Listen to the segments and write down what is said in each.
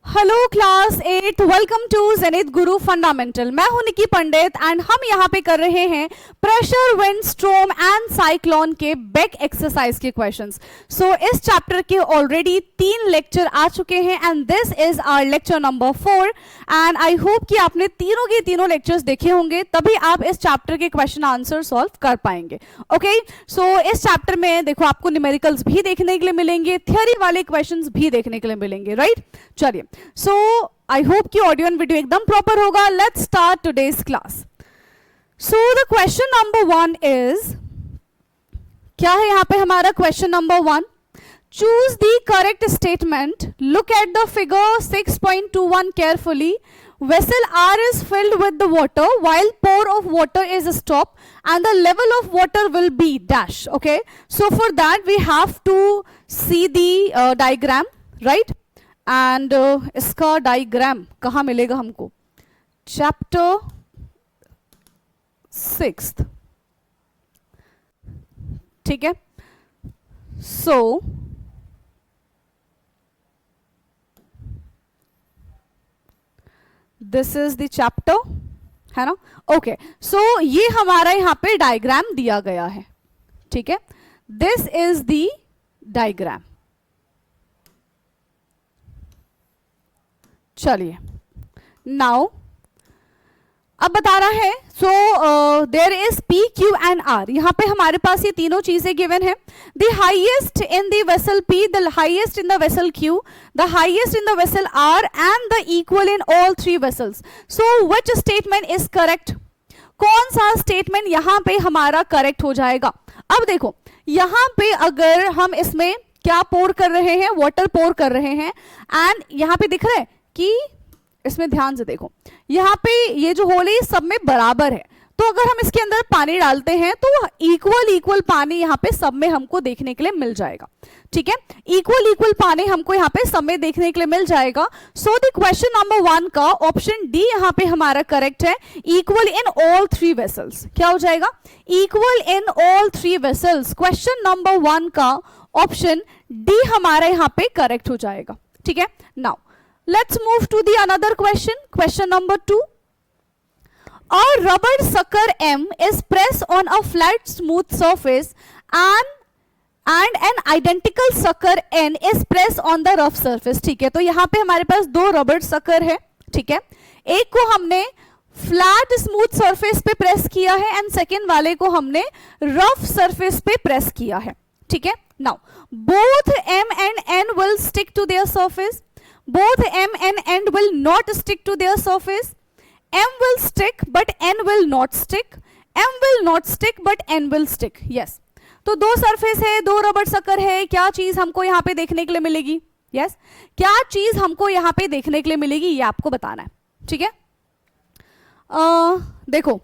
Hello class 8, welcome to Zenith Guru fundamental. मैं हूं निकी पंडित and हम यहाँ पे कर रहे हैं pressure, wind, storm and cyclone के बैक एक्सरसाइज के क्वेश्चंस। सो इस चैप्टर के ऑलरेडी 3 लेक्चर आ चुके हैं and this is our lecture number 4 and I hope कि आपने तीनों के तीनों लेक्चर्स देखे होंगे, तभी आप इस चैप्टर के क्वेश्चन आंसर सॉल्व कर पाएंगे। ओके, सो इस चैप्टर में देखो आपको न्यूमेरिकल्स भी देखने के लिए मिलेंगे, थ्योरी वाले क्वेश्चंस भी देखने के लिए मिलेंगे, राइट? चलिए, सो आई होप कि ऑडियो एंड वीडियो एकदम प्रॉपर होगा। Let's start today's class. So the question number 1 is, क्या है यहाँ पे हमारा question number 1? Choose the correct statement, look at the figure 6.21 carefully. Vessel R is filled with the water while pour of water is stopped and the level of water will be dash. Okay, so for that we have to see the diagram, right? And इसका diagram कहाँ मिलेगा हमको? Chapter 6, ठीक है। So this is the chapter, है ना? Okay, सो ये हमारा यहाँ पे डायग्राम दिया गया है, ठीक है। This is the diagram. चलिए, नाउ अब बता रहा है, so there is P, Q and R. यहां पे हमारे पास ये तीनों चीजें गिवन है। The highest in the vessel P, the highest in the vessel Q, the highest in the vessel R and the equal in all 3 vessels. So which statement is correct? कौन सा स्टेटमेंट यहां पे हमारा correct हो जाएगा? अब देखो, यहां पे अगर हम इसमें क्या पोर कर रहे हैं, वाटर पोर कर रहे हैं एंड यहां पे दिख रहा है कि इसमें ध्यान से देखो, यहाँ पे ये जो होल है सब में बराबर है, तो अगर हम इसके अंदर पानी डालते हैं तो इक्वल पानी यहाँ पे सब में हमको देखने के लिए मिल जाएगा, ठीक है। इक्वल पानी हमको यहाँ पे सब में देखने के लिए मिल जाएगा। सो द क्वेश्चन नंबर 1 का ऑप्शन डी यहाँ पे हमारा करेक्ट है। इक्वल इन ऑल 3 वेसल्स, क्या हो जाएगा? Equal in all 3 vessels. Question number 1 का ऑप्शन डी हमारा यहाँ पे करेक्ट हो जाएगा, ठीक है। Now let's move to the another question. Question number 2. A rubber sucker M is pressed on a flat smooth surface and an identical sucker N is pressed on the rough surface. ठीक है, तो यहाँ पे हमारे पास 2 rubber sucker है, ठीक है। एक को हमने फ्लैट स्मूथ सरफेस पे प्रेस किया है एंड सेकेंड वाले को हमने रफ सरफेस पे प्रेस किया है, ठीक है। Now both M and N will stick to their surface. Both M and N will not stick to their surface. M will stick but N will not stick. M will not stick but N will stick. Yes. तो 2 surface है, 2 rubber sucker है, क्या चीज हमको यहाँ पे देखने के लिए मिलेगी? Yes. क्या चीज हमको यहाँ पे देखने के लिए मिलेगी ये आपको बताना है, ठीक है। देखो,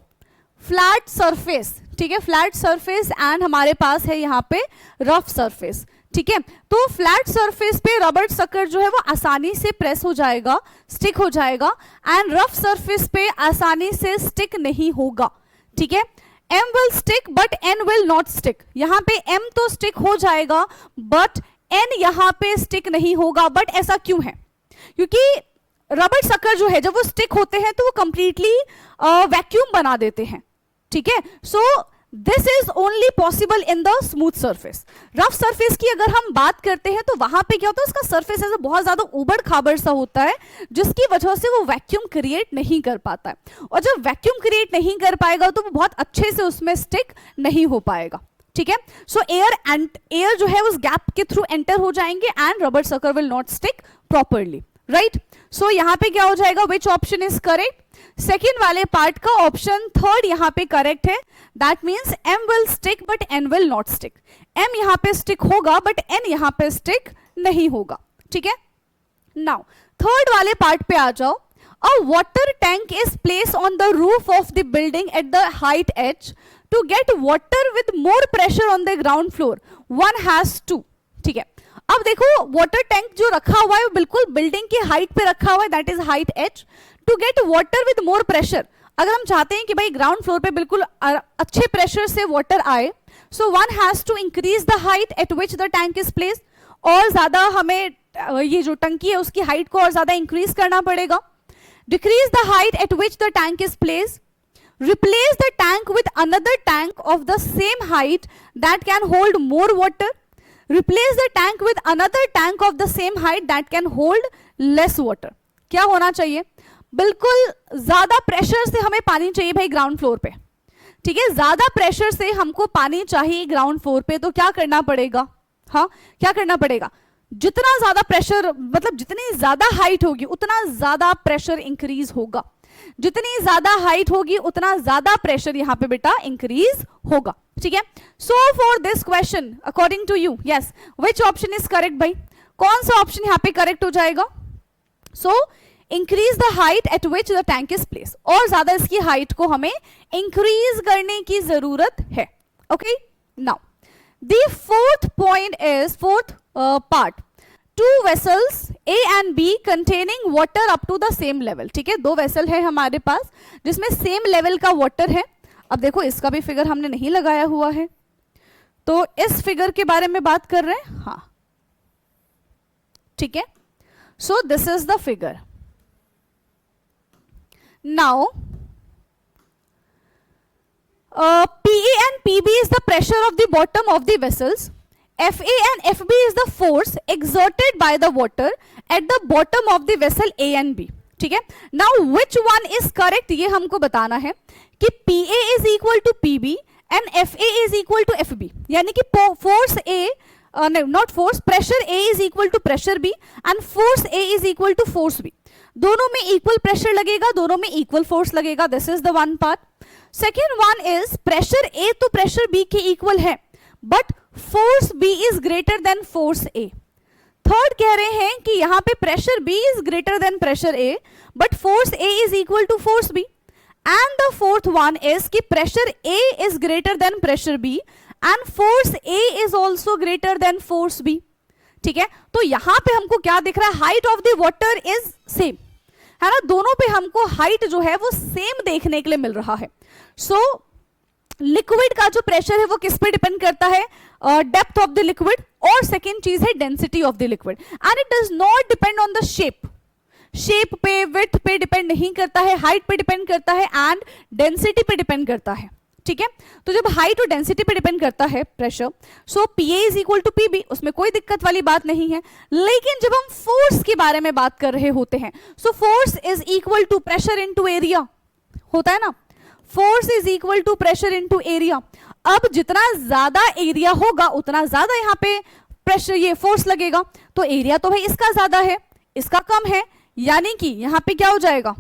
फ्लैट सरफेस, ठीक है, फ्लैट सरफेस एंड हमारे पास है यहाँ पे रफ सरफेस, ठीक है। तो फ्लैट सरफेस पे रबर सकर जो है वो आसानी से प्रेस हो जाएगा, स्टिक हो जाएगा एंड रफ सरफेस पे आसानी से स्टिक नहीं होगा, ठीक है। M will stick but N will not stick. यहाँ पे M तो स्टिक हो जाएगा बट N यहाँ पे स्टिक नहीं होगा। बट ऐसा क्यों है? क्योंकि रबर सकर जो है जब वो स्टिक होते हैं तो वो कंप्लीटली वैक्यूम बना देते हैं, ठीक है। So this is only possible in the smooth surface. Rough surface की अगर हम बात करते हैं तो वहां पे क्या होता है, उसका सरफेस ऐसा बहुत ज्यादा उबड़ खाबड़ सा होता है जिसकी वजह से वो वैक्यूम क्रिएट नहीं कर पाता है, और जब वैक्यूम क्रिएट नहीं कर पाएगा तो वो बहुत अच्छे से उसमें स्टिक नहीं हो पाएगा, ठीक है। सो एयर जो है उस गैप के थ्रू एंटर हो जाएंगे and rubber sucker will not stick properly, right. So यहाँ पे क्या हो जाएगा? Which option is correct? Second वाले पार्ट का ऑप्शन 3 यहाँ पे करेक्ट है। That means M will stick but N will not stick. M यहाँ पे स्टिक होगा बट N यहाँ पे स्टिक नहीं होगा, ठीक है। नाउ थर्ड वाले पार्ट पे आ जाओ। A water tank is placed on the roof of the building at the height edge to get water with more pressure on the ground floor. One has to, ठीक है। अब देखो, water tank जो रखा हुआ है वो बिल्कुल बिल्डिंग की हाइट पे रखा हुआ है, that is height as. To get water with more pressure, अगर हम चाहते हैं कि भाई ग्राउंड फ्लोर पे बिल्कुल अच्छे प्रेशर से वाटर आए, so one has to increase the height at which the tank is placed, और ज्यादा हमें ये जो टंकी है उसकी हाइट को और ज्यादा इंक्रीज करना पड़ेगा. Decrease the height at which the tank is placed. Replace the tank with another tank of the same height that can hold more water. Replace the tank with another tank of the same height that can hold less water. क्या होना चाहिए? बिल्कुल ज्यादा pressure से हमें पानी चाहिए भाई ग्राउंड फ्लोर पे. ठीक है, ज्यादा प्रेशर से हमको पानी चाहिए ग्राउंड फ्लोर पे, तो क्या करना पड़ेगा? हाँ, क्या करना पड़ेगा? जितना ज्यादा प्रेशर, मतलब जितनी ज्यादा हाइट होगी उतना ज्यादा प्रेशर इंक्रीज होगा. जितनी ज्यादा हाइट होगी उतना ज्यादा प्रेशर यहां पे बेटा इंक्रीज होगा. ठीक है, so for this question according to you, yes, which option is correct भाई? कौन सा ऑप्शन यहां पे करेक्ट हो जाएगा? So increase the height at which the tank is place. और ज्यादा इसकी हाइट को हमें इंक्रीज करने की जरूरत है. Okay, now the fourth point is, fourth part, two vessels A and B containing water up to the same level. ठीक है, दो वेसल है हमारे पास जिसमें सेम लेवल का वाटर है. अब देखो इसका भी फिगर हमने नहीं लगाया हुआ है, तो इस फिगर के बारे में बात कर रहे हैं. हाँ, ठीक है, so this is the figure. Now PA and PB is the pressure of the bottom of the vessels. FA and FB is the force exerted by the water at the bottom of the vessel A and B. ठीक है, now which one is correct ये हमको बताना है कि PA is equal to PB and FA is equal to FB. यानी कि force A, no, not force, pressure A is equal to pressure B and force A is equal to force B. दोनों में equal pressure लगेगा, दोनों में equal force लगेगा. This is the one part. Second one is pressure A तो pressure B के equal है, but force B is greater than force A. Third कह रहे हैं कि यहां पे pressure B is greater than pressure A, but force A is equal to force B. And the fourth one is कि pressure A is greater than pressure B and force A is also greater than force B. ठीक है, तो यहां पे हमको क्या दिख रहा है? Height of the water is same, है ना. दोनों पे हमको हाइट जो है वो सेम देखने के लिए मिल रहा है. सो लिक्विड का जो प्रेशर है वो किस पे डिपेंड करता है? डेप्थ ऑफ द लिक्विड, और सेकेंड चीज है density of the liquid. And it does not depend on the shape. Shape पे, विड्थ पे डिपेंड नहीं करता है, हाइट पे डिपेंड करता है एंड डेंसिटी पे डिपेंड करता है. ठीक है, तो जब हाइट और डेंसिटी पे डिपेंड करता है pressure, so PA is equal to PB, उसमें कोई दिक्कत वाली बात नहीं है. लेकिन जब हम फोर्स के बारे में बात कर रहे होते हैं, so force is equal to pressure into area होता है ना. Force is equal to pressure into area. अब जितना ज्यादा एरिया होगा उतना ज्यादा यहाँ पे प्रेशर, ये फोर्स लगेगा. तो एरिया तो भाई इसका ज्यादा है, इसका कम है, यानी कि यहाँ पे क्या हो जाएगा?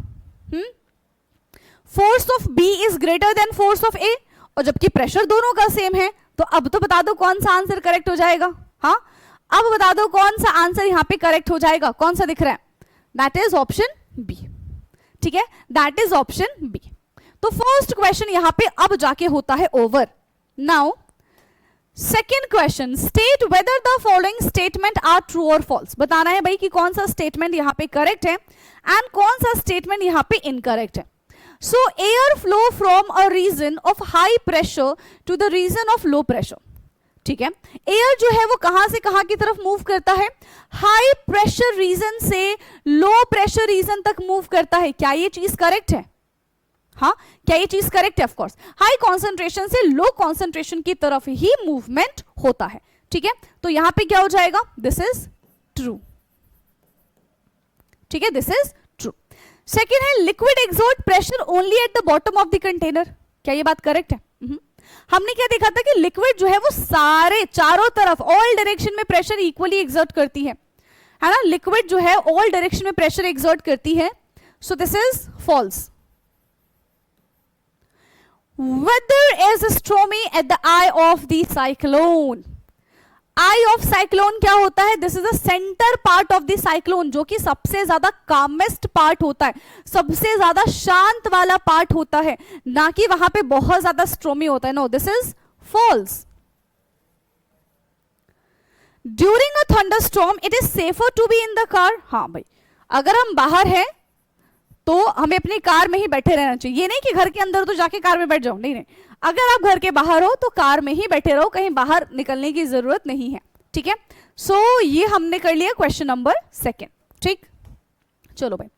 Force of B is greater than force of A. और जबकि प्रेशर दोनों का सेम है, तो अब तो बता दो कौन सा आंसर करेक्ट हो जाएगा? हाँ, अब बता दो कौन सा आंसर यहाँ पे करेक्ट हो जाएगा? कौन सा दिख रहा है? That is option B. ठीक है, दैट इज ऑप्शन B. तो फर्स्ट क्वेश्चन यहां पे अब जाके होता है over. Now second question, state whether the following statement are true और फॉल्स. बताना है भाई कि कौन सा स्टेटमेंट यहां पे करेक्ट है एंड कौन सा स्टेटमेंट यहां पे इनकरेक्ट है. So air flow from a region of high pressure to the region of low pressure. ठीक है, एयर जो है वो कहां से कहां की तरफ मूव करता है? हाई प्रेशर रीजन से लो प्रेशर रीजन तक मूव करता है. क्या ये चीज करेक्ट है? हाँ, क्या ये चीज करेक्ट है? ऑफ कोर्स, हाई कॉन्सेंट्रेशन से लो कॉन्सेंट्रेशन की तरफ ही मूवमेंट होता है. ठीक है, तो यहां पे क्या हो जाएगा? This is true. ठीक है, दिस इज ट्रू. सेकेंड है, liquid exert pressure only at the bottom of the container. क्या ये बात करेक्ट है? हमने क्या देखा था कि लिक्विड जो है वो सारे चारों तरफ ऑल डायरेक्शन में प्रेशर इक्वली एक्सर्ट करती है ना. लिक्विड जो है ऑल डायरेक्शन में प्रेशर एक्सर्ट करती है. So this is false. Weather is stormy at the eye of the cyclone. Eye of cyclone क्या होता है? This is the center part of the cyclone, जो कि सबसे ज्यादा calmest part होता है, सबसे ज्यादा शांत वाला part होता है, ना कि वहां पे बहुत ज्यादा stormy होता है. No, this is false. During a thunderstorm, it is safer to be in the car. हाँ भाई, अगर हम बाहर हैं तो हमें अपनी कार में ही बैठे रहना चाहिए. ये नहीं कि घर के अंदर तो जाके कार में बैठ जाओ, नहीं नहीं. अगर आप घर के बाहर हो तो कार में ही बैठे रहो, कहीं बाहर निकलने की जरूरत नहीं है. ठीक है, सो ये हमने कर लिया क्वेश्चन नंबर 2. ठीक, चलो भाई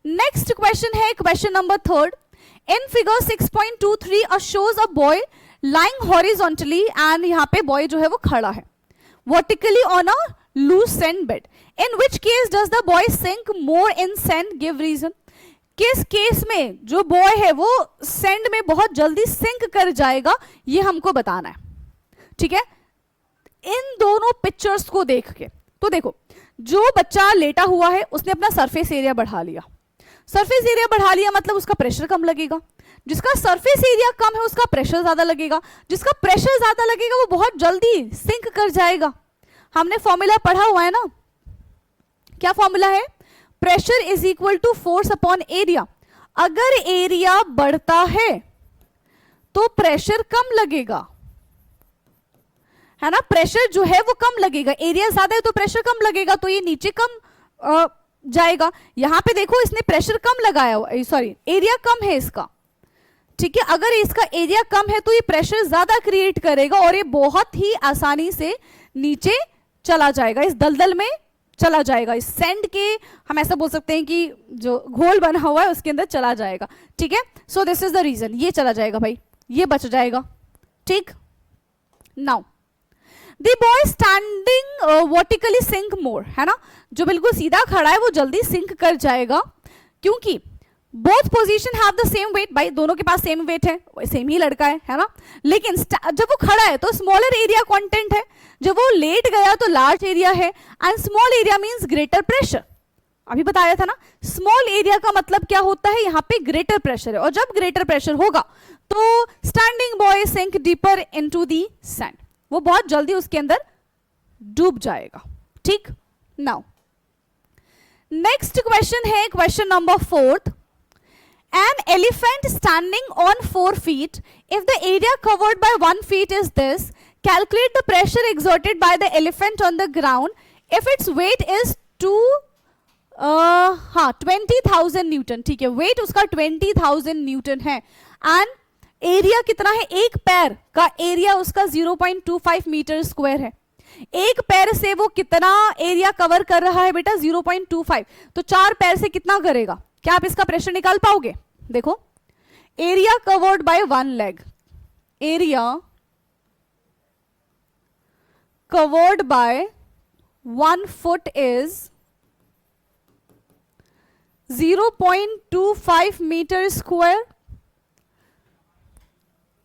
नेक्स्ट क्वेश्चन है question number 3. In figure 6.23 shows a boy lying horizontally and यहाँ पे बॉय जो है वो खड़ा है vertically on a loose sand bed. In which case does the boy sink more in sand, give reason. किस केस में जो बॉय है वो सैंड में बहुत जल्दी सिंक कर जाएगा, ये हमको बताना है. ठीक है, इन दोनों पिक्चर्स को देख के तो देखो, जो बच्चा लेटा हुआ है उसने अपना सरफेस एरिया बढ़ा लिया. सरफेस एरिया बढ़ा लिया मतलब उसका प्रेशर कम लगेगा. जिसका सरफेस एरिया कम है उसका प्रेशर ज्यादा लगेगा. जिसका प्रेशर ज्यादा लगेगा वो बहुत जल्दी सिंक कर जाएगा. हमने फॉर्मूला पढ़ा हुआ है ना, क्या फॉर्मूला है? Pressure is equal to force upon area. अगर एरिया बढ़ता है तो प्रेशर कम लगेगा, है ना. प्रेशर जो है वो कम लगेगा, एरिया ज्यादा है तो प्रेशर कम लगेगा, तो ये नीचे कम जाएगा. यहां पे देखो इसने प्रेशर कम लगाया हुआ, सॉरी एरिया कम है इसका. ठीक है, अगर इसका एरिया कम है तो ये प्रेशर ज्यादा क्रिएट करेगा और ये बहुत ही आसानी से नीचे चला जाएगा, इस दलदल में चला जाएगा, इस सैंड के हम ऐसा बोल सकते हैं कि जो घोल बना हुआ है उसके अंदर चला जाएगा. ठीक है, so this is the reason, ये चला जाएगा भाई, ये बच जाएगा. ठीक, now the boy standing vertically sink more, है ना. जो बिल्कुल सीधा खड़ा है वो जल्दी सिंक कर जाएगा क्योंकि both position have the same weight. भाई दोनों के पास सेम वेट है, सेम ही लड़का है ना. लेकिन जब वो खड़ा है तो स्मॉलर एरिया कंटेंट है, जब वो लेट गया तो लार्ज एरिया है. And small area means greater pressure. अभी बताया था ना, स्मॉल एरिया का मतलब क्या होता है, यहाँ पे ग्रेटर प्रेशर है, और जब ग्रेटर प्रेशर होगा तो standing boy sink deeper into the sand, वो बहुत जल्दी उसके अंदर डूब जाएगा. ठीक, नाउ नेक्स्ट क्वेश्चन है question number 4. An elephant standing on 4 feet. If the area covered by 1 feet is this, calculate the pressure exerted by the elephant on the ground if its weight is 20,000 Newton. ठीक है, wait उसका 20,000 Newton है. And area कितना है, एक पैर का area उसका 0.25 मीटर स्क्वायर है. एक पैर से वो कितना एरिया कवर कर रहा है बेटा, 0.25. तो 4 पैर से कितना करेगा? क्या आप इसका प्रेशर निकाल पाओगे? देखो, area covered by 1 leg, area covered by 1 foot is 0.25 metre square.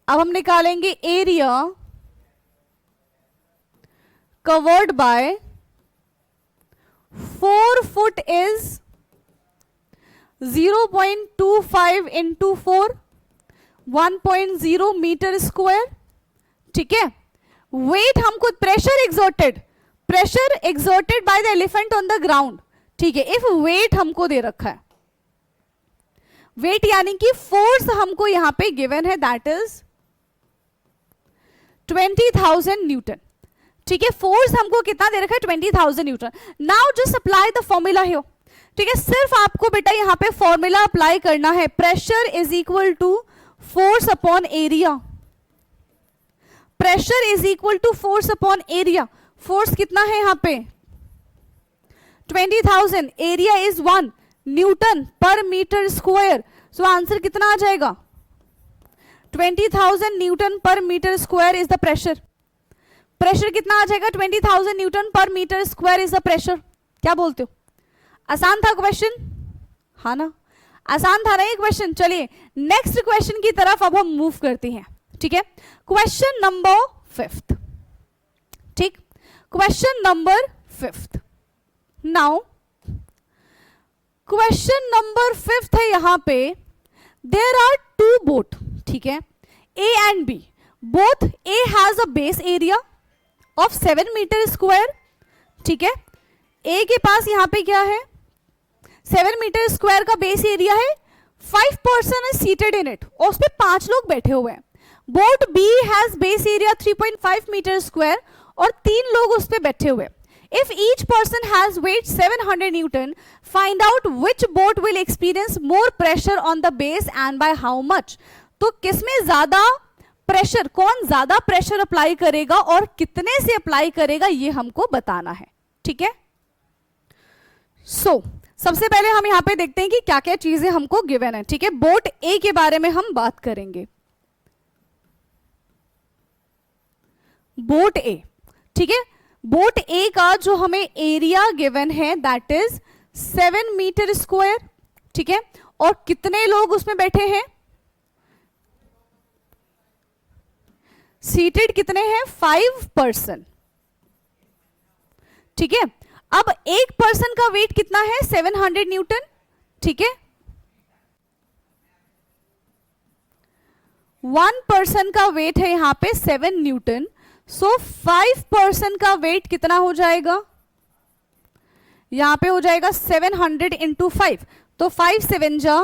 अब हम निकालेंगे area covered by 4 foot is 0.25 into 4, 1.0 metre square. ठीक है, वेट हमको pressure exerted by the elephant on the ground. ठीक है, इफ वेट हमको दे रखा है, वेट यानी कि फोर्स हमको यहां पे गिवन है, दैट इज 20,000 न्यूटन. ठीक है, फोर्स हमको कितना दे रखा है, 20,000 Newton. Now just apply the formula here. ठीक है, सिर्फ आपको बेटा यहां पे फॉर्मूला अप्लाई करना है. Pressure is equal to force upon area. Pressure is equal to force upon area. Force कितना है यहां पे, 20,000. Area is 1 newton per metre square. So answer कितना आ जाएगा, 20,000 newton per metre square is the pressure. Pressure कितना आ जाएगा, 20,000 newton per metre square is the pressure. क्या बोलते हो? आसान था क्वेश्चन, हाँ ना, आसान था ना ये क्वेश्चन. चलिए नेक्स्ट क्वेश्चन की तरफ अब हम मूव करते हैं. ठीक है, क्वेश्चन नंबर 5. ठीक, question number 5. Now question number 5 है, यहां पे देयर आर 2 बोट. ठीक है, A and B. Both A has a base area of 7 metre square. ठीक है, ए के पास यहां पे क्या है, 7 मीटर स्क्वायर का बेस एरिया है. 5 person is seated in it, और उस पे 5 लोग बैठे हुए हैं. Boat B has base area 3.5 metre square और 3 लोग उस पे बैठे हुए. If each person has weight 700 Newton, find out which boat will experience more pressure on the base and by how much. तो किसमें ज्यादा प्रेशर, कौन ज्यादा प्रेशर अप्लाई करेगा और कितने से अप्लाई करेगा ये हमको बताना है, ठीक है। सबसे पहले हम यहां पे देखते हैं कि क्या क्या चीजें हमको गिवन है, ठीक है। बोट ए के बारे में हम बात करेंगे। बोट ए, ठीक है। बोट ए का जो हमें एरिया गिवन है दैट इज 7 मीटर स्क्वायर, ठीक है। और कितने लोग उसमें बैठे हैं, सीटेड कितने हैं, 5 पर्सन, ठीक है। अब एक पर्सन का वेट कितना है, 700 न्यूटन, ठीक है। 1 पर्सन का वेट है यहां पे 7 न्यूटन, सो 5 पर्सन का वेट कितना हो जाएगा, यहां पे हो जाएगा 700 इंटू 5, तो 5 7 जा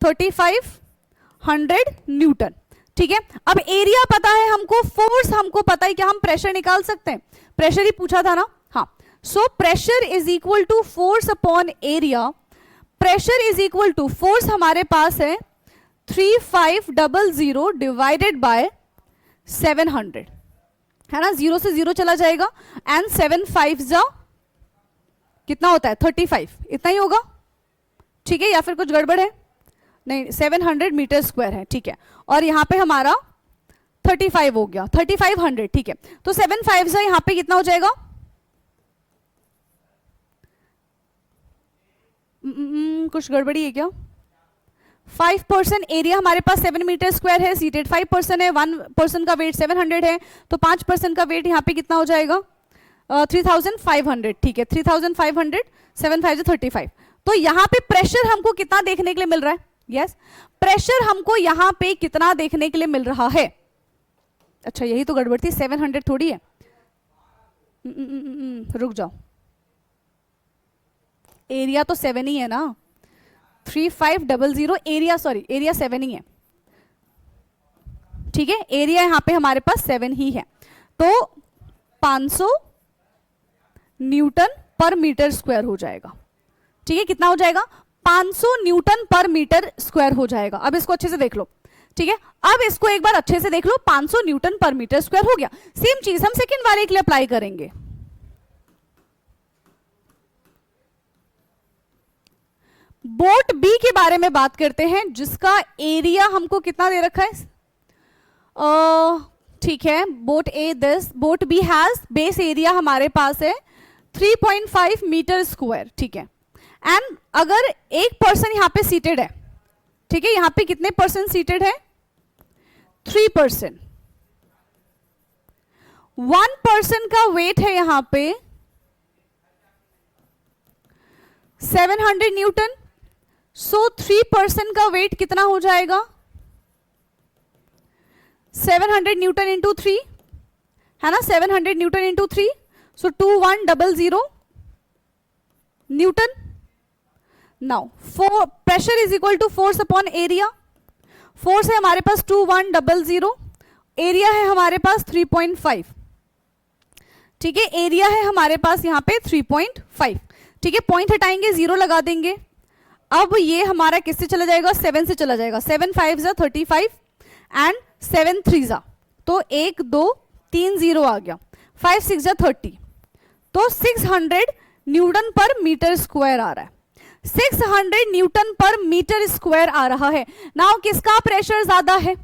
3500 न्यूटन, ठीक है। अब एरिया पता है हमको, फोर्स हमको पता है, क्या हम प्रेशर निकाल सकते हैं, प्रेशर ही पूछा था ना, हाँ। So pressure is equal to force upon area. Pressure is equal to, force हमारे पास है 3500 डिवाइडेड बाय 700, है ना, 0 से 0 चला जाएगा, एंड 7 5 जा कितना होता है 35, इतना ही होगा, ठीक है, या फिर कुछ गड़बड़ है, नहीं 700 मीटर स्क्वायर है, ठीक है। और यहां पे हमारा 35 हो गया, 3500, ठीक है। तो 7 5 जा यहां पे कितना हो जाएगा, कुछ गड़बड़ी है क्या, 5 पर्सन, एरिया हमारे पास 7 मीटर स्क्वायर है, सीटेड 5 पर्सन है, 1 पर्सन का वेट 700 है, तो 5 पर्सन का वेट यहाँ पे कितना हो जाएगा 3500, ठीक है। 3500, 7 5 35। तो यहाँ पे प्रेशर हमको कितना देखने के लिए मिल रहा है, यस, प्रेशर हमको यहाँ पे कितना देखने के लिए मिल रहा है, अच्छा यही तो गड़बड़ थी, 700 थोड़ी है, रुक जाओ, एरिया तो 7 ही है ना, 3500 एरिया, सॉरी एरिया 7 ही है, ठीक है। एरिया यहां पे हमारे पास 7 ही है, तो 500 न्यूटन पर मीटर स्क्वायर हो जाएगा, ठीक है। कितना हो जाएगा, 500 न्यूटन पर मीटर स्क्वायर हो जाएगा। अब इसको अच्छे से देख लो, ठीक है। अब इसको एक बार अच्छे से देख लो, 500 न्यूटन पर मीटर स्क्वायर हो गया। सेम चीज हम सेकंड वाले के लिए अप्लाई करेंगे। बोट बी के बारे में बात करते हैं, जिसका एरिया हमको कितना दे रखा है, ठीक है। Boat A this, boat B has base area हमारे पास है 3.5 मीटर स्क्वायर, ठीक है। एंड अगर एक पर्सन यहां पे सीटेड है, ठीक है, यहां पे कितने पर्सन सीटेड है, 3 पर्सन, 1 पर्सन का वेट है यहां पे 700 न्यूटन, सो 3 पर्सन का वेट कितना हो जाएगा 700 न्यूटन इंटू 3, है ना, 700 newton into 3, so 2100 newton. Now pressure is equal to force upon area. Force है हमारे पास 2100, एरिया है हमारे पास 3.5, ठीक है। एरिया है हमारे पास यहाँ पे 3.5, ठीक है। पॉइंट हटाएंगे, 0 लगा देंगे। अब ये हमारा किससे चला जाएगा, 7 से चला जाएगा, 7 5 जा 35 एंड 7 3 जा, तो 1 2 3 0 आ गया, 5 6 जा 30, तो 600 न्यूटन पर मीटर स्क्वायर आ रहा है, 600 न्यूटन पर मीटर स्क्वायर आ रहा है। नाउ किसका प्रेशर ज्यादा है,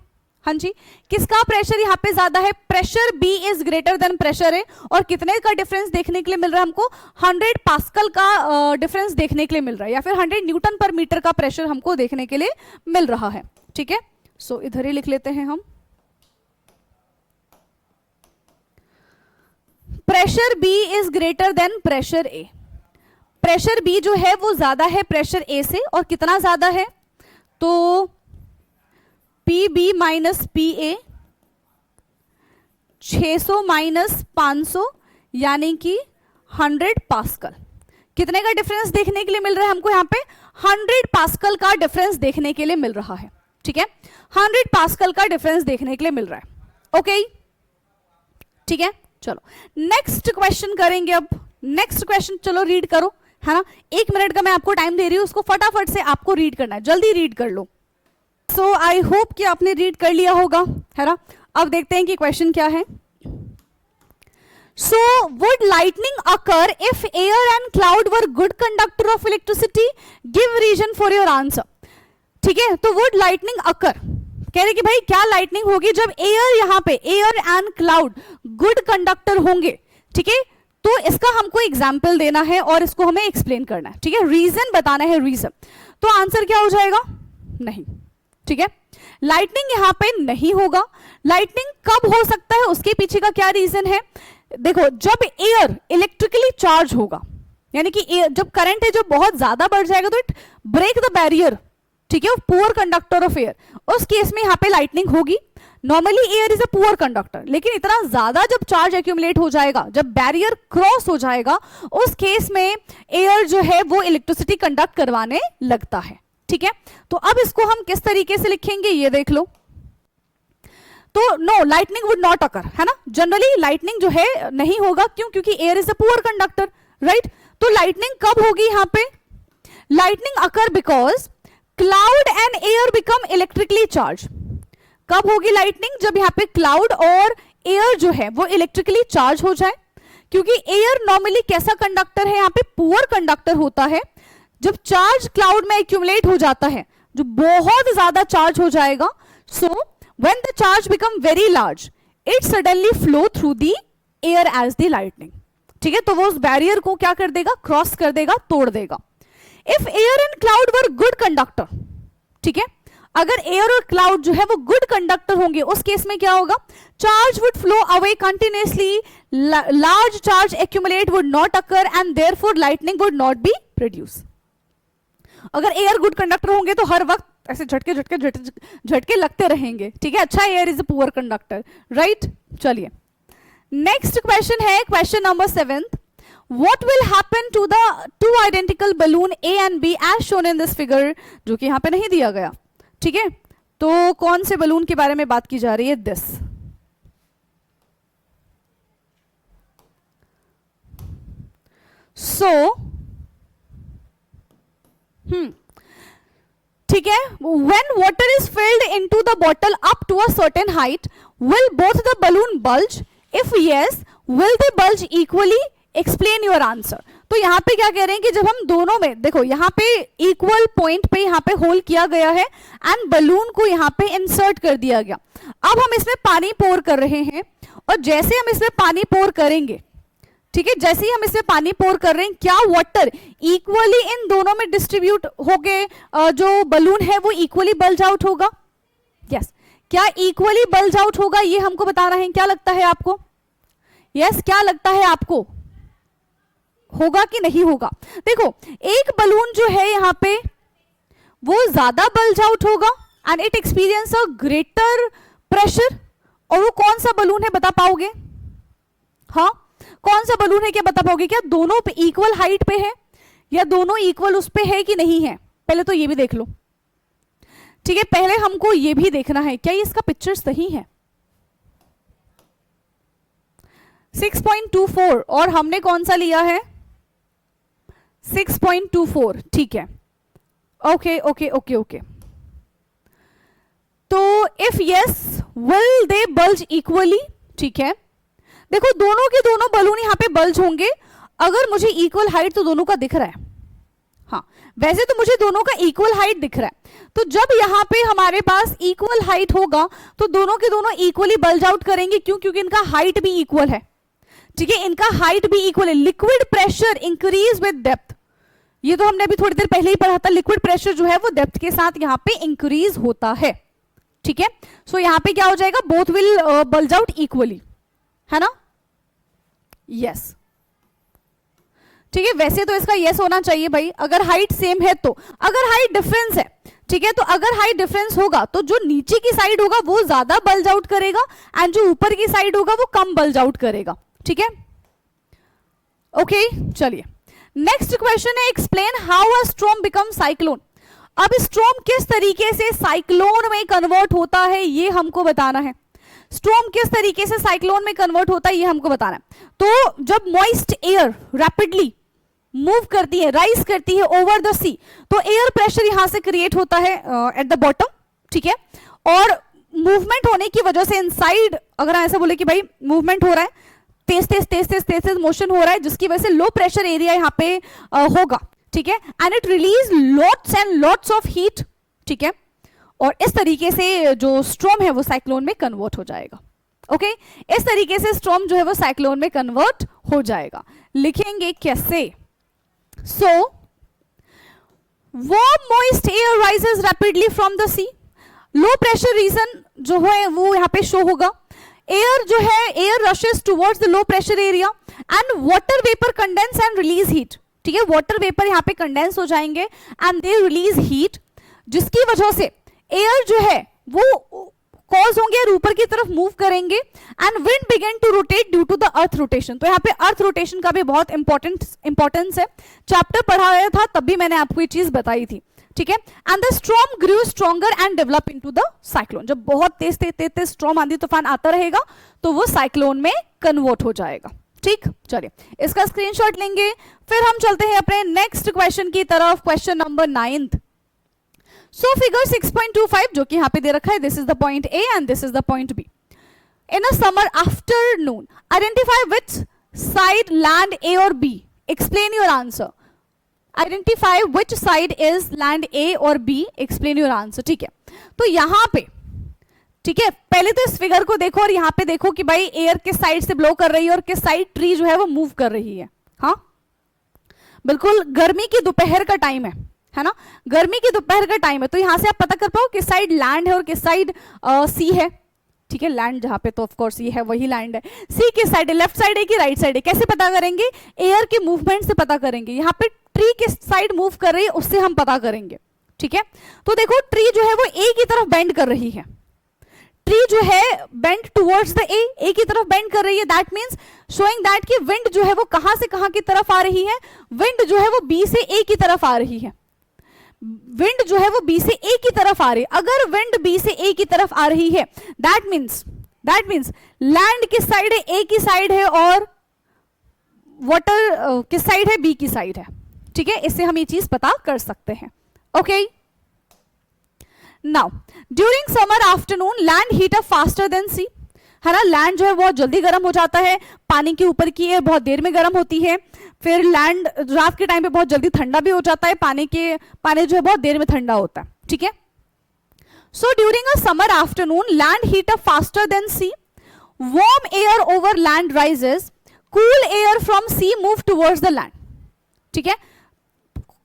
हाँ जी, किसका प्रेशर यहाँ पे ज्यादा है, pressure B is greater than pressure A, और कितने का डिफरेंस देखने के लिए मिल रहा है हमको, 100 पास्कल का डिफरेंस देखने के लिए मिल रहा है, या फिर 100 न्यूटन पर मीटर का प्रेशर हमको देखने के लिए मिल रहा है, ठीक है। सो इधर ही लिख लेते हैं हम, pressure B is greater than pressure A. Pressure B जो है वो ज्यादा है प्रेशर ए से, और कितना ज्यादा है, तो P B minus P A 600 minus 500 यानी कि 100 पास्कल। कितने का डिफरेंस देखने के लिए मिल रहा है हमको यहाँ पे, 100 पास्कल का डिफरेंस देखने के लिए मिल रहा है, ठीक है। 100 पास्कल का डिफरेंस देखने के लिए मिल रहा है, ओके, ठीक है। चलो नेक्स्ट क्वेश्चन करेंगे। अब नेक्स्ट क्वेश्चन चलो रीड करो, है ना, 1 मिनट का मैं आपको टाइम दे रही हूं, उसको फटाफट से आपको रीड करना है, जल्दी रीड कर लो। सो आई होप कि आपने रीड कर लिया होगा, है ना। अब देखते हैं कि क्वेश्चन क्या है. So would lightning occur if air and cloud were good conductor of electricity? Give reason for your answer. ठीक है, तो would lightning occur, कह रहे कि भाई क्या लाइटनिंग होगी जब एयर, यहाँ पे air and cloud good conductor होंगे. ठीक है, तो इसका हमको एग्जाम्पल देना है और इसको हमें एक्सप्लेन करना है. ठीक है, रीजन बताना है, रीजन. तो आंसर क्या हो जाएगा? नहीं. ठीक है, लाइटनिंग यहाँ पे नहीं होगा. लाइटनिंग कब हो सकता है, उसके पीछे का क्या रीजन है? देखो, जब एयर इलेक्ट्रिकली चार्ज होगा, यानी कि जब करंट है जो बहुत ज्यादा बढ़ जाएगा तो इट ब्रेक द बैरियर. ठीक है, पुअर कंडक्टर ऑफ एयर, उस केस में यहाँ पे लाइटनिंग होगी. Normally air is a poor conductor, लेकिन इतना ज्यादा जब चार्ज एक्यूमुलेट हो जाएगा, जब बैरियर क्रॉस हो जाएगा, उस केस में एयर जो है वो इलेक्ट्रिसिटी कंडक्ट करवाने लगता है. ठीक है, तो अब इसको हम किस तरीके से लिखेंगे ये देख लो. तो no, lightning would not occur, है ना. जनरली लाइटनिंग जो है नहीं होगा. क्यों? क्योंकि air is a poor conductor, right. तो लाइटनिंग कब होगी यहाँ पे? Lightning occur because cloud and air become electrically charge. कब होगी लाइटनिंग? जब यहाँ पे क्लाउड और एयर जो है वो इलेक्ट्रिकली चार्ज हो जाए. क्योंकि एयर नॉर्मली कैसा कंडक्टर है, यहाँ पे पुअर कंडक्टर होता है. जब चार्ज क्लाउड में एक्यूमुलेट हो जाता है, जो बहुत ज्यादा चार्ज हो जाएगा, so when the charge become very large, it suddenly flow through the air as the lightning. ठीक है, तो वो उस बैरियर को क्या कर देगा? क्रॉस कर देगा, तोड़ देगा. If air and cloud were good conductor, ठीक है, अगर एयर और क्लाउड जो है वो गुड कंडक्टर होंगे, उस केस में क्या होगा? Charge would flow away continuously, large charge accumulate would not occur and therefore lightning would not be produce. अगर एयर गुड कंडक्टर होंगे तो हर वक्त ऐसे झटके झटके झटके लगते रहेंगे. ठीक है, अच्छा, air is a poor conductor, right. चलिए, नेक्स्ट क्वेश्चन है, question number 7. What will happen to the two identical balloon A and B as shown in this figure? जो कि यहाँ पे नहीं दिया गया. ठीक है, तो कौन से बलून के बारे में बात की जा रही है? दिस. So ठीक है, when water is filled into the bottle up to a certain height, will both the balloon bulge? If yes, will they bulge equally? Explain your answer. तो यहाँ पे क्या कह रहे हैं कि जब हम दोनों में, देखो यहाँ पे इक्वल पॉइंट पे यहाँ पे होल किया गया है एंड बलून को यहाँ पे इंसर्ट कर दिया गया. अब हम इसमें पानी पोर कर रहे हैं और जैसे हम इसमें पानी पोर करेंगे, ठीक है, जैसे ही हम इसमें पानी पोर कर रहे हैं, क्या वाटर इक्वली इन दोनों में डिस्ट्रीब्यूट होके जो बलून है वो इक्वली बल्ज आउट होगा? यस. क्या इक्वली बल्ज आउट होगा ये हमको बताना है. क्या लगता है आपको? यस, क्या लगता है आपको, होगा कि नहीं होगा? देखो, एक बलून जो है यहाँ पे वो ज्यादा बल्ज आउट होगा and it experience a greater pressure. और वो कौन सा बलून है बता पाओगे? हाँ, कौन सा बलून है, क्या बता पाओगे? क्या दोनों पे इक्वल हाइट पे है या दोनों इक्वल उस पे है कि नहीं है? पहले तो ये भी देख लो. ठीक है, पहले हमको ये भी देखना है क्या ये इसका पिक्चर सही है. 6.24 और हमने कौन सा लिया है? 6.24. ठीक है, ओके ओके ओके ओके. तो if yes, will they bulge equally? ठीक है, देखो दोनों के दोनों बलून यहाँ पे बल्ज होंगे. अगर मुझे इक्वल हाइट तो दोनों का दिख रहा है. हाँ, वैसे तो मुझे दोनों का इक्वल हाइट दिख रहा है. तो जब यहाँ पे हमारे पास इक्वल हाइट होगा तो दोनों के दोनों इक्वली बल्ज आउट करेंगे. क्यों? क्योंकि इनका हाइट भी इक्वल है. ठीक है, इनका हाइट भी इक्वल है. Liquid pressure increase with depth, ये तो हमने अभी थोड़ी देर पहले ही पढ़ा था. लिक्विड प्रेशर जो है वो डेप्थ के साथ यहाँ पे इंक्रीज होता है. ठीक है, सो यहाँ पे क्या हो जाएगा? Both will bulge out equally, है ना. यस, ठीक है, वैसे तो इसका यस होना चाहिए भाई, अगर हाइट सेम है तो. अगर हाइट डिफरेंस है, ठीक है, तो अगर हाइट डिफरेंस होगा तो जो नीचे की साइड होगा वो ज्यादा बल्ज आउट करेगा एंड जो ऊपर की साइड होगा वो कम बल्ज आउट करेगा. ठीक है, ओके. चलिए, नेक्स्ट क्वेश्चन है, explain how a storm become cyclone. अब स्टॉर्म किस तरीके से साइक्लोन में कन्वर्ट होता है ये हमको बताना है. स्टॉर्म किस तरीके से साइक्लोन में कन्वर्ट होता है ये हमको बताना है. तो जब मॉइस्ट एयर रैपिडली मूव करती है, राइज करती है ओवर द सी, तो एयर प्रेशर यहां से क्रिएट होता है एट द बॉटम. ठीक है, और मूवमेंट होने की वजह से इनसाइड, अगर हम ऐसे बोले कि भाई मूवमेंट हो रहा है, तेज तेज तेज तेज तेज तेज मोशन हो रहा है, जिसकी वजह से लो प्रेशर एरिया यहाँ पे होगा, ठीक है, and it release lots and lots of heat, ठीक है, और इस तरीके से जो स्ट्रॉम है वो साइक्लोन में कन्वर्ट हो जाएगा। ओके, इस तरीके से स्ट्रॉम जो है वो साइक्लोन में कन्वर्ट हो जाएगा। लिखेंगे कैसे? So warm moist air rises rapidly from the sea, low pressure region जो है वो यहाँ पे शो होगा। एयर जो है, air rashes towards the low pressure area and water vapour condense and release heat, ठीक है, वाटर वेपर यहाँ पे कंडेंस हो जाएंगे एंड दे रिलीज हीट, जिसकी वजह से एयर जो है वो कॉज होंगे और ऊपर की तरफ मूव करेंगे and wind begin to rotate due to the earth rotation. तो यहाँ पे अर्थ रोटेशन का भी बहुत इंपॉर्टेंस है, चैप्टर पढ़ाया था तब भी मैंने आपको ये चीज बताई थी, ठीक है। And the storm grew stronger and develop into the cyclone, जब बहुत तेज तेज तेज तेज स्टॉर्म आंधी तूफान आता रहेगा तो वो साइक्लोन में कन्वर्ट हो जाएगा, ठीक। चलिए इसका स्क्रीनशॉट लेंगे, फिर हम चलते हैं अपने नेक्स्ट क्वेश्चन की तरफ, क्वेश्चन नंबर 9। सो फिगर 6.25 जो कि यहाँ पे दे रखा है, this is the point A and this is the point B. In a summer afternoon identify which side land A और B, explain your answer. Identify which side is land A और B, explain your answer, ठीक है। तो यहाँ पे, ठीक है, पहले तो इस फिगर को देखो और यहाँ पे देखो कि भाई एयर किस साइड से ब्लो कर रही है और किस साइड ट्री जो है वो मूव कर रही है। हाँ, बिल्कुल गर्मी की दोपहर का टाइम है ना, गर्मी की दोपहर का टाइम है, तो यहां से आप पता कर पाओ किस साइड लैंड है और किस साइड सी है, ठीक है। लैंड जहां पे तो ऑफ कोर्स ये है वही लैंड है। सी किस साइड है, लेफ्ट साइड है कि राइट साइड है, कैसे पता करेंगे? एयर के मूवमेंट से पता करेंगे। यहाँ पे ट्री किस साइड मूव कर रही है उससे हम पता करेंगे, ठीक है। तो देखो ट्री जो है वो ए की तरफ बेंड कर रही है, ट्री जो है बेंड टुवर्ड्स द ए की तरफ बेंड कर रही है, दैट मींस शोइंग दैट कि विंड जो है वो कहां से कहां की तरफ आ रही है, विंड जो है वो बी से ए की तरफ आ रही है, विंड जो है वो बी से ए की तरफ आ रही है। अगर विंड बी से ए की तरफ आ रही है दैट मींस लैंड किस साइड है, ए की साइड है, और वाटर किस साइड है, बी की साइड है, ठीक है। इससे हम ये चीज पता कर सकते हैं। Okay, now during summer afternoon land heat up faster than sea, है ना, लैंड जो है बहुत जल्दी गर्म हो जाता है, पानी के ऊपर की एयर बहुत देर में गर्म होती है, फिर लैंड रात के टाइम पे बहुत जल्दी ठंडा भी हो जाता है, पानी जो है बहुत देर में ठंडा होता है, ठीक है। So during a summer afternoon land heat up faster than sea, warm air over land rises, cool air from sea move towards the land, ठीक है।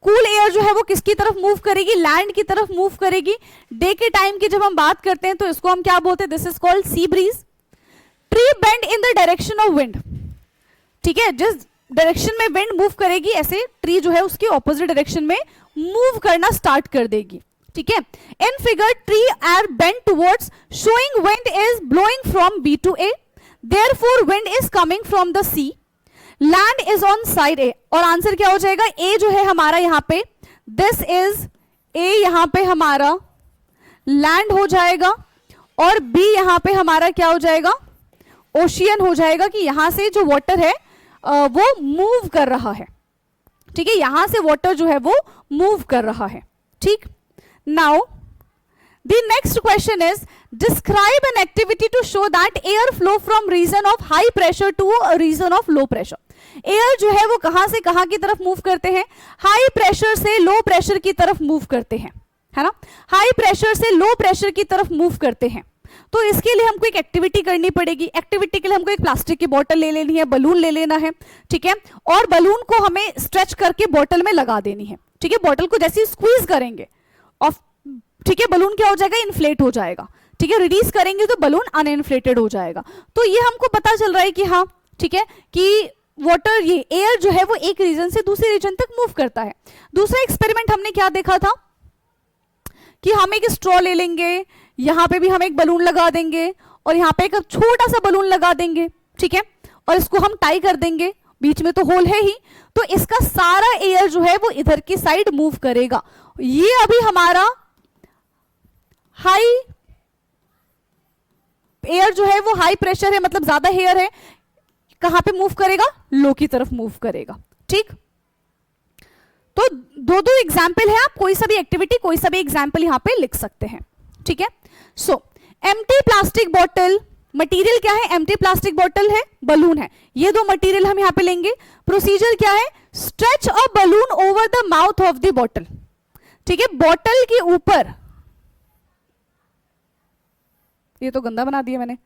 कूल एयर जो है वो किसकी तरफ मूव करेगी, लैंड की तरफ मूव करेगी। डे के टाइम की जब हम बात करते हैं तो इसको हम क्या बोलते हैं, this is called sea breeze. Tree bend in the direction of wind, ठीक है, जिस डायरेक्शन में विंड मूव करेगी ऐसे ट्री जो है उसकी ऑपोजिट डायरेक्शन में मूव करना स्टार्ट कर देगी, ठीक है। In figure tree are bend towards showing wind is blowing from B to A, therefore wind is coming from the sea, land is on side A, और आंसर क्या हो जाएगा, ए जो है हमारा यहाँ पे, दिस इज ए, यहाँ पे हमारा लैंड हो जाएगा, और बी यहाँ पे हमारा क्या हो जाएगा, ओशियन हो जाएगा, कि यहां से जो वाटर है वो मूव कर रहा है, ठीक है, यहां से वाटर जो है वो मूव कर रहा है, ठीक। Now the next question is describe an activity to show that air flow from region of high pressure to a region of low pressure. Air जो है वो कहां से कहां की तरफ मूव करते हैं, हाई प्रेशर से लो प्रेशर की तरफ मूव करते हैं, है ना, हाई प्रेशर से लो प्रेशर की तरफ मूव करते हैं। तो इसके लिए हमको एक एक्टिविटी करनी पड़ेगी। एक्टिविटी के लिए हमको एक प्लास्टिक की बोतल ले लेनी है, बलून ले लेना है, ठीक है, और बलून को हमें स्ट्रेच करके बोतल में लगा देनी है, ठीक है। बोतल को जैसे स्क्वीज करेंगे और ठीक है बलून क्या हो जाएगा, इन्फ्लेट हो जाएगा, ठीक है, रिलीज करेंगे तो बलून अनइन्फ्लेटेड हो जाएगा। तो ये हमको पता चल रहा है कि हाँ, ठीक है, कि वाटर, ये एयर जो है वो एक रीजन से दूसरे रीजन तक मूव करता है। दूसरा एक्सपेरिमेंट हमने क्या देखा था कि हम एक स्ट्रॉ ले लेंगे, यहां पे भी हम एक बलून लगा देंगे और यहां पे एक छोटा सा बलून लगा देंगे, ठीक है, और इसको हम टाई कर देंगे, बीच में तो होल है ही, तो इसका सारा एयर जो है वो इधर की साइड मूव करेगा। ये अभी हमारा हाई एयर जो है वो हाई प्रेशर है, मतलब ज्यादा एयर है, कहां पे मूव करेगा, लो की तरफ मूव करेगा, ठीक। तो दो दो एग्जाम्पल है, आप कोई सा भी एक्टिविटी, कोई सा भी एग्जाम्पल यहां पे लिख सकते हैं, ठीक है। सो एम्प्टी प्लास्टिक बॉटल, मटेरियल क्या है, एम्प्टी प्लास्टिक बॉटल है, बलून है, ये दो मटेरियल हम यहां पे लेंगे। प्रोसीजर क्या है, stretch a balloon over the mouth of the bottle, ठीक है, बॉटल के ऊपर, ये तो गंदा बना दिया मैंने,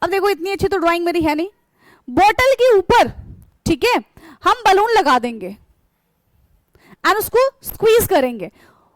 अब देखो इतनी अच्छी तो ड्राइंग मेरी है नहीं, बॉटल के ऊपर, ठीक है, हम बलून लगा देंगे एंड उसको स्क्वीज करेंगे।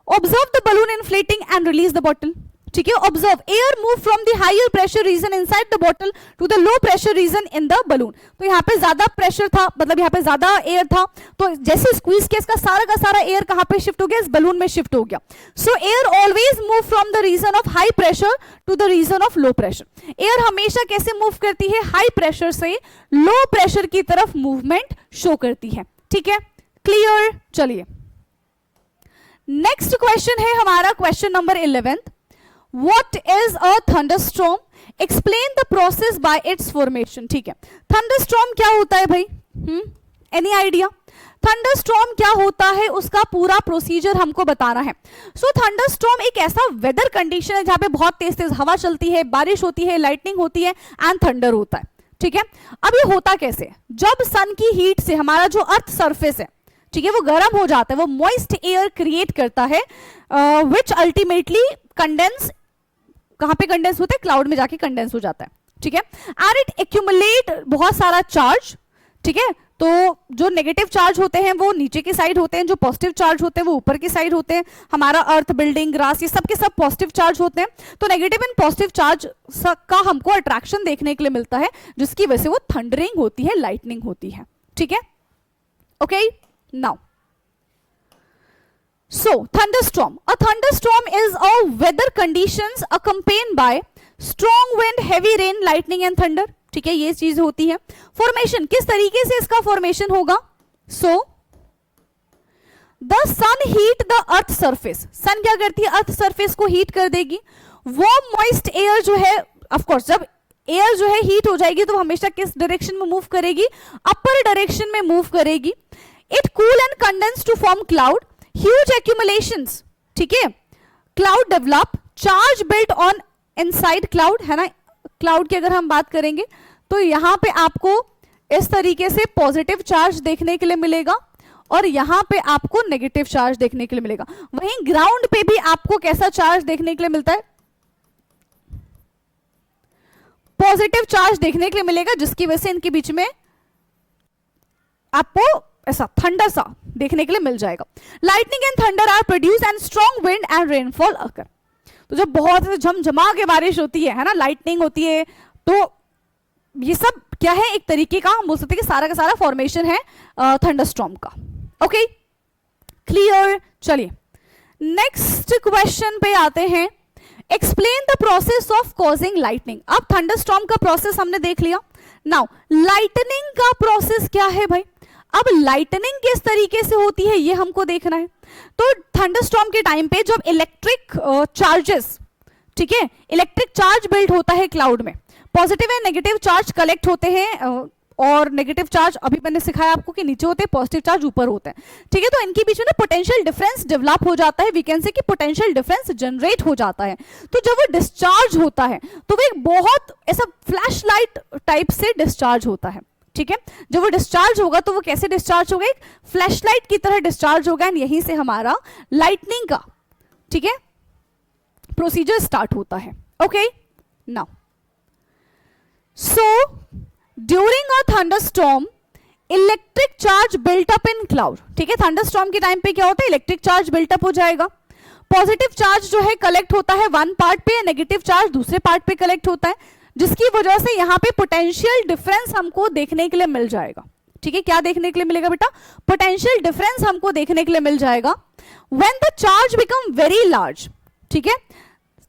Observe the balloon inflating and release the bottle, ठीक है, observe air move from the higher pressure region inside the bottle to the low pressure region in the balloon. तो यहाँ पे ज्यादा प्रेशर था, मतलब यहाँ पे ज्यादा एयर था, तो जैसे स्क्वीज किया इसका सारा का सारा एयर कहाँ पे शिफ्ट हो गया, इस बलून में शिफ्ट हो गया। So air always move from the region of high pressure to the region of low pressure. Air हमेशा कैसे मूव करती है, हाई प्रेशर से लो प्रेशर की तरफ मूवमेंट शो करती है, ठीक है, क्लियर। चलिए नेक्स्ट क्वेश्चन है हमारा question number 11। What is a thunderstorm? Explain the process by its formation, ठीक है, thunderstorm क्या होता है भाई, एनी आइडिया? थंडरस्टॉर्म क्या होता है, उसका पूरा प्रोसीजर हमको बताना है। सो थंडरस्टॉर्म एक ऐसा वेदर कंडीशन है जहां पे बहुत तेज तेज हवा चलती है, बारिश होती है, लाइटनिंग होती है एंड थंडर होता है, ठीक है। अब ये होता कैसे, जब सन की हीट से हमारा जो अर्थ सरफेस है, ठीक है, वो गर्म हो जाता है, वो मॉइस्ट एयर क्रिएट करता है, विच अल्टीमेटली कंडेंस, कहां पे कंडेंस होता है, क्लाउड में जाके कंडेंस हो जाता है, ठीक है, एंड इट एक्यूमुलेट बहुत सारा चार्ज, ठीक है। तो जो नेगेटिव चार्ज होते हैं वो नीचे की साइड होते हैं, जो पॉजिटिव चार्ज होते हैं वो ऊपर की साइड होते हैं। हमारा अर्थ, बिल्डिंग, ग्रास, ये सब के सब पॉजिटिव चार्ज होते हैं। तो नेगेटिव एंड पॉजिटिव चार्ज का हमको अट्रैक्शन देखने के लिए मिलता है, जिसकी वजह से वो थंडरिंग होती है, लाइटनिंग होती है, ठीक है, okay. Now so thunderstorm, a thunderstorm is a weather conditions accompanied by strong wind, heavy rain, lightning and thunder, ठीक है, ये चीज होती है। फॉर्मेशन किस तरीके से इसका फॉर्मेशन होगा, so the sun heat the earth surface, sun क्या करती है, अर्थ सरफेस को हीट कर देगी। वार्म मॉइस्ट एयर जो है, ऑफ कोर्स जब एयर जो है हीट हो जाएगी तो हमेशा किस डायरेक्शन में मूव करेगी, अपर डायरेक्शन में मूव करेगी। It cool and condense to form cloud, huge accumulations, ठीक है, cloud develop, charge built on inside cloud, है ना। क्लाउड की अगर हम बात करेंगे तो यहां पे आपको इस तरीके से पॉजिटिव चार्ज देखने के लिए मिलेगा और यहां पे आपको नेगेटिव चार्ज देखने के लिए मिलेगा। वहीं ग्राउंड पे भी आपको कैसा चार्ज देखने के लिए मिलता है, पॉजिटिव चार्ज देखने के लिए मिलेगा, जिसकी वजह से इनके बीच में आपको ऐसा थंडर सा देखने के लिए मिल जाएगा। Lightning and thunder are produce and strong wind and rainfall occur. तो जब बहुत झमझमा के बारिश होती है ना, लाइटनिंग होती है, तो ये सब क्या है, एक तरीके का हम बोल सकते हैं कि सारा का सारा फॉर्मेशन है थंडरस्टॉर्म का, ओके, क्लियर। चलिए नेक्स्ट क्वेश्चन पे आते हैं। Explain the process of causing lightning. अब थंडरस्टॉर्म का प्रोसेस हमने देख लिया, नाउ लाइटनिंग का प्रोसेस क्या है भाई। अब लाइटनिंग किस तरीके से होती है ये हमको देखना है। तो थंडरस्टॉर्म के टाइम पे जब इलेक्ट्रिक चार्जेस, ठीक है, इलेक्ट्रिक चार्ज बिल्ड होता है क्लाउड में, positive and negative charge collect होते हैं, और नेगेटिव चार्ज अभी मैंने सिखाया आपको कि नीचे होते हैं, पॉजिटिव चार्ज ऊपर होते हैं, ठीक है। तो इनके बीच में ना पोटेंशियल डिफरेंस डेवलप हो जाता है, वी कैन से कि पोटेंशियल डिफरेंस जनरेट हो जाता है। तो जब वो डिस्चार्ज होता है तो वो एक बहुत ऐसा फ्लैश लाइट टाइप से डिस्चार्ज होता है, ठीक है। जब वो डिस्चार्ज होगा तो वो कैसे डिस्चार्ज होगा, एक फ्लैशलाइट की तरह डिस्चार्ज होगा, एंड यहीं से हमारा लाइटनिंग का, ठीक है, प्रोसीजर स्टार्ट होता है, okay. Now so during a thunderstorm electric charge built up in cloud, ठीक है। थंडरस्टॉर्म के टाइम पे क्या होता है, इलेक्ट्रिक चार्ज बिल्ट अप हो जाएगा, पॉजिटिव चार्ज जो है कलेक्ट होता है वन पार्ट पे, नेगेटिव चार्ज दूसरे पार्ट पे कलेक्ट होता है, जिसकी वजह से यहां पे पोटेंशियल डिफरेंस हमको देखने के लिए मिल जाएगा, ठीक है। क्या देखने के लिए मिलेगा बेटा, पोटेंशियल डिफरेंस हमको देखने के लिए मिल जाएगा। When the charge become very large, ठीक है,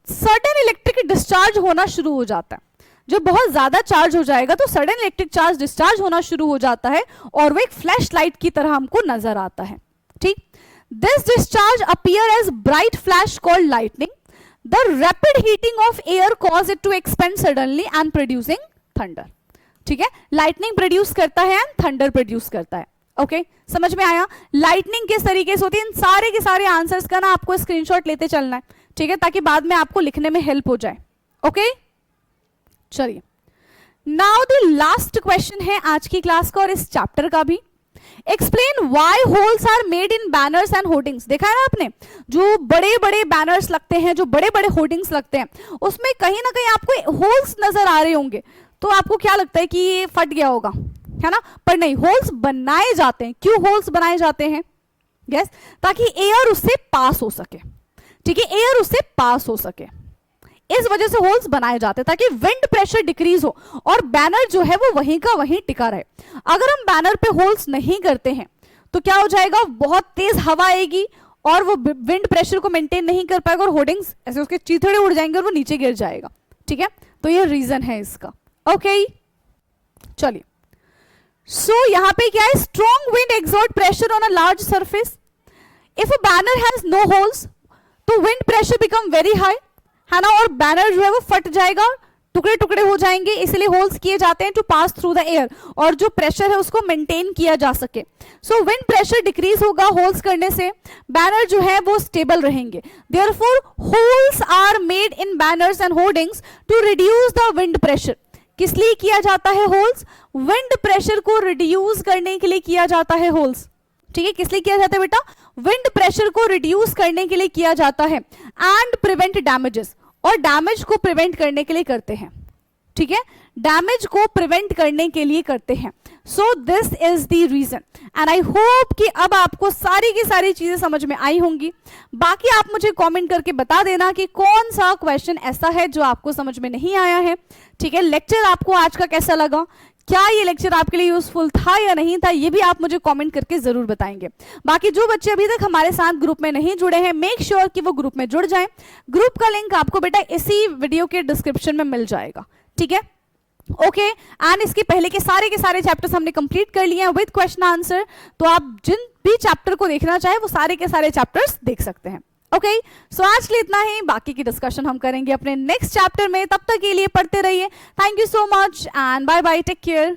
सडन इलेक्ट्रिक डिस्चार्ज होना शुरू हो जाता है। जब बहुत ज्यादा चार्ज हो जाएगा तो सडन इलेक्ट्रिक चार्ज डिस्चार्ज होना शुरू हो जाता है और वो एक फ्लैश लाइट की तरह हमको नजर आता है, ठीक। This discharge appear as bright flash called lightning. The rapid heating of air cause it to expand suddenly and producing thunder, ठीक है। लाइटनिंग प्रोड्यूस करता है एंड थंडर प्रोड्यूस करता है, ओके, समझ में आया। लाइटनिंग किस तरीके से होती है, इन सारे के सारे आंसर्स का ना आपको स्क्रीनशॉट लेते चलना है, ठीक है, ताकि बाद में आपको लिखने में हेल्प हो जाए। ओके, चलिए नाउ द लास्ट क्वेश्चन है आज की क्लास का और इस चैप्टर का भी। Explain why holes are made in banners and hoardings. देखा है ना आपने, जो बड़े बड़े बैनर्स लगते हैं, जो बड़े बड़े होर्डिंग्स लगते हैं, उसमें कहीं ना कहीं आपको होल्स नजर आ रहे होंगे, तो आपको क्या लगता है कि ये फट गया होगा, है ना? पर नहीं, होल्स बनाए जाते हैं। क्यों होल्स बनाए जाते हैं? यस, ताकि एयर उससे पास हो सके। ठीक है, एयर उससे पास हो सके, इस वजह से होल्स बनाए जाते हैं, ताकि विंड प्रेशर डिक्रीज हो और बैनर जो है वो वहीं का वहीं टिका रहे। अगर हम बैनर पे होल्स नहीं करते हैं तो क्या हो जाएगा, बहुत तेज हवा आएगी और वो विंड प्रेशर को मेंटेन नहीं कर पाएगा और होर्डिंग्स ऐसे उसके चीथड़े उड़ जाएंगे और वो नीचे गिर जाएगा। ठीक है, तो ये रीजन है इसका। ओके, चलिए, सो यहां पे क्या है, strong wind exert pressure on a large surface. If a banner has no holes तो wind pressure become very high, है ना, और बैनर जो है वो फट जाएगा, टुकड़े टुकड़े हो जाएंगे। इसलिए होल्स किए जाते हैं to pass through the air, और जो प्रेशर है उसको मेंटेन किया जा सके। सो विंड प्रेशर डिक्रीज होगा होल्स करने से, बैनर जो है वो स्टेबल रहेंगे। Therefore holes are made in banners and hoardings to reduce the wind pressure. किस लिए किया जाता है होल्स? विंड प्रेशर को रिड्यूस करने के लिए किया जाता है होल्स। ठीक है, किस लिए किया जाता है बेटा? विंड प्रेशर को रिड्यूस करने के लिए किया जाता है, एंड प्रिवेंट डैमेजेस, और डैमेज को प्रिवेंट करने के लिए करते हैं। ठीक है, डैमेज को प्रिवेंट करने के लिए करते हैं। So this is the reason, and I hope कि अब आपको सारी की सारी चीजें समझ में आई होंगी। बाकी आप मुझे कमेंट करके बता देना कि कौन सा क्वेश्चन ऐसा है जो आपको समझ में नहीं आया है। ठीक है, लेक्चर आपको आज का कैसा लगा, क्या ये लेक्चर आपके लिए यूजफुल था या नहीं था, ये भी आप मुझे कमेंट करके जरूर बताएंगे। बाकी जो बच्चे अभी तक हमारे साथ ग्रुप में नहीं जुड़े हैं, मेक श्योर कि वो ग्रुप में जुड़ जाएं। ग्रुप का लिंक आपको बेटा इसी वीडियो के डिस्क्रिप्शन में मिल जाएगा। ठीक है, ओके, एंड इसके पहले के सारे चैप्टर्स हमने कंप्लीट कर लिए हैं विद क्वेश्चन आंसर, तो आप जिन भी चैप्टर को देखना चाहे वो सारे के सारे चैप्टर्स देख सकते हैं। ओके, सो आज के लिए इतना ही, बाकी की डिस्कशन हम करेंगे अपने नेक्स्ट चैप्टर में। तब तक के लिए पढ़ते रहिए। Thank you so much and bye bye, take care.